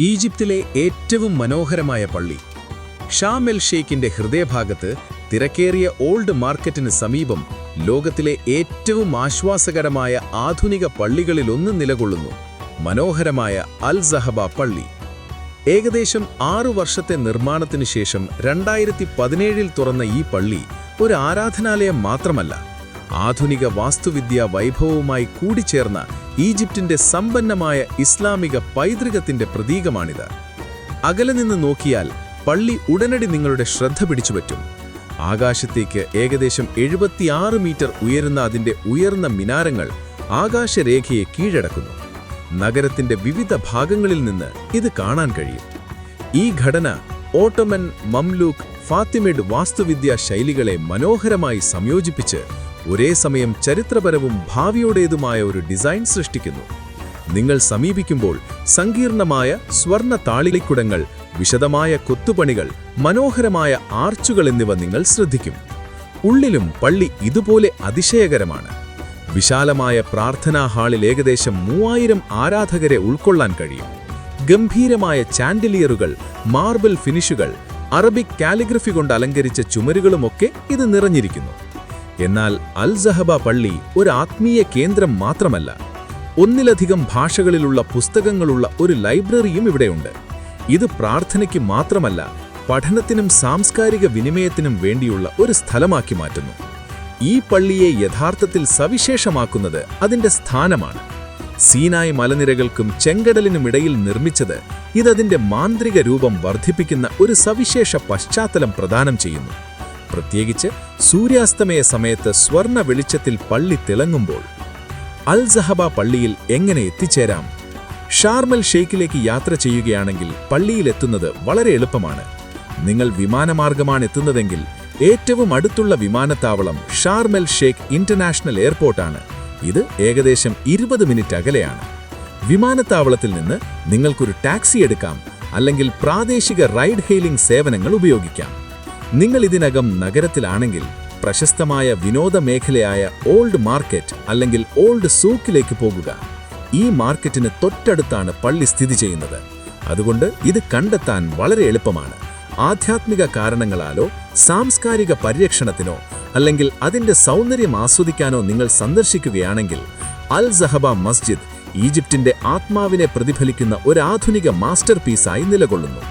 ഈജിപ്തിലെ ഏറ്റവും മനോഹരമായ പള്ളി ഷാം എൽ ഷെയ്ഖിന്റെ ഹൃദയഭാഗത്ത് തിരക്കേറിയ ഓൾഡ് മാർക്കറ്റിന് സമീപം ലോകത്തിലെ ഏറ്റവും ആശ്വാസകരമായ ആധുനിക പള്ളികളിലൊന്ന് നിലകൊള്ളുന്നു. മനോഹരമായ അൽ സഹബ പള്ളി. ഏകദേശം 6 വർഷത്തെ നിർമ്മാണത്തിനു ശേഷം 2017-ൽ തുറന്ന ഈ പള്ളി ഒരു ആരാധനാലയം മാത്രമല്ല, ആധുനിക വാസ്തുവിദ്യാ വൈഭവവുമായി കൂടിച്ചേർന്ന ഈജിപ്തിന്റെ സമ്പന്നമായ ഇസ്ലാമിക പൈതൃകത്തിന്റെ പ്രതീകമാണിത്. അകലെ നിന്ന് നോക്കിയാൽ പള്ളി ഉടനടി നിങ്ങളുടെ ശ്രദ്ധ പിടിച്ചുപറ്റും. ആകാശത്തേക്ക് ഏകദേശം 76 മീറ്റർ ഉയരുന്ന അതിന്റെ ഉയർന്ന മിനാരങ്ങൾ ആകാശരേഖയെ കീഴടക്കുന്നു. നഗരത്തിന്റെ വിവിധ ഭാഗങ്ങളിൽ നിന്ന് ഇത് കാണാൻ കഴിയും. ഈ ഘടന ഓട്ടോമൻ, മംലൂക്ക്, ഫാത്തിമിഡ് വാസ്തുവിദ്യാ ശൈലികളെ മനോഹരമായി സംയോജിപ്പിച്ച് ഒരേ സമയം ചരിത്രപരവും ഭാവിയോടേതുമായ ഒരു ഡിസൈൻ സൃഷ്ടിക്കുന്നു. നിങ്ങൾ സമീപിക്കുമ്പോൾ സങ്കീർണമായ സ്വർണ്ണ താളിക്കുടങ്ങൾ, വിശദമായ കൊത്തുപണികൾ, മനോഹരമായ ആർച്ചുകൾ എന്നിവ നിങ്ങൾ ശ്രദ്ധിക്കും. ഉള്ളിലും പള്ളി ഇതുപോലെ അതിശയകരമാണ്. വിശാലമായ പ്രാർത്ഥനാ ഹാളിൽ ഏകദേശം 3000 ആരാധകരെ ഉൾക്കൊള്ളാൻ കഴിയും. ഗംഭീരമായ ചാൻഡിലിയറുകൾ, മാർബിൾ ഫിനിഷുകൾ, അറബിക് കാലിഗ്രഫി കൊണ്ട് അലങ്കരിച്ച ചുമരുകളുമൊക്കെ ഇത് നിറഞ്ഞിരിക്കുന്നു. എന്നാൽ അൽ സഹബ പള്ളി ഒരു ആത്മീയ കേന്ദ്രം മാത്രമല്ല, ഒന്നിലധികം ഭാഷകളിലുള്ള പുസ്തകങ്ങളുള്ള ഒരു ലൈബ്രറിയും ഇവിടെയുണ്ട്. ഇത് പ്രാർത്ഥനയ്ക്ക് മാത്രമല്ല, പഠനത്തിനും സാംസ്കാരിക വിനിമയത്തിനും വേണ്ടിയുള്ള ഒരു സ്ഥലമാക്കി മാറ്റുന്നു. ഈ പള്ളിയെ യഥാർത്ഥത്തിൽ സവിശേഷമാക്കുന്നത് അതിന്റെ സ്ഥാനമാണ്. സീനായ് മലനിരകൾക്കും ചെങ്കടലിനുമിടയിൽ നിർമ്മിച്ചത് ഇതതിന്റെ മാന്ത്രിക രൂപം വർദ്ധിപ്പിക്കുന്ന ഒരു സവിശേഷ പശ്ചാത്തലം പ്രദാനം ചെയ്യുന്നു. പ്രത്യേകിച്ച് സൂര്യാസ്തമയ സമയത്ത് സ്വർണ്ണ വെളിച്ചത്തിൽ പള്ളി തിളങ്ങുമ്പോൾ. അൽ സഹബ പള്ളിയിൽ എങ്ങനെ എത്തിച്ചേരാം? ഷാർം എൽ ഷെയ്ഖിലേക്ക് യാത്ര ചെയ്യുകയാണെങ്കിൽ പള്ളിയിലെത്തുന്നത് വളരെ എളുപ്പമാണ്. നിങ്ങൾ വിമാനമാർഗമാണ് എത്തുന്നതെങ്കിൽ ഏറ്റവും അടുത്തുള്ള വിമാനത്താവളം ഷാർം എൽ ഷെയ്ഖ് ഇന്റർനാഷണൽ എയർപോർട്ടാണ്. ഇത് ഏകദേശം 20 മിനിറ്റ് അകലെയാണ്. വിമാനത്താവളത്തിൽ നിന്ന് നിങ്ങൾക്കൊരു ടാക്സി എടുക്കാം, അല്ലെങ്കിൽ പ്രാദേശിക റൈഡ് ഹെയിലിംഗ് സേവനങ്ങൾ ഉപയോഗിക്കാം. നിങ്ങൾ ഇതിനകം നഗരത്തിലാണെങ്കിൽ പ്രശസ്തമായ വിനോദ മേഖലയായ ഓൾഡ് മാർക്കറ്റ് അല്ലെങ്കിൽ ഓൾഡ് സൂക്കിലേക്ക് പോകുക. ഈ മാർക്കറ്റിന് തൊട്ടടുത്താണ് പള്ളി സ്ഥിതി ചെയ്യുന്നത്. അതുകൊണ്ട് ഇത് കണ്ടെത്താൻ വളരെ എളുപ്പമാണ്. ആധ്യാത്മിക കാരണങ്ങളാലോ സാംസ്കാരിക പരിരക്ഷണത്തിനോ അല്ലെങ്കിൽ അതിന്റെ സൗന്ദര്യം ആസ്വദിക്കാനോ നിങ്ങൾ സന്ദർശിക്കുകയാണെങ്കിൽ അൽ സഹബ മസ്ജിദ് ഈജിപ്തിന്റെ ആത്മാവിനെ പ്രതിഫലിക്കുന്ന ഒരു ആധുനിക മാസ്റ്റർ പീസായി നിലകൊള്ളുന്നു.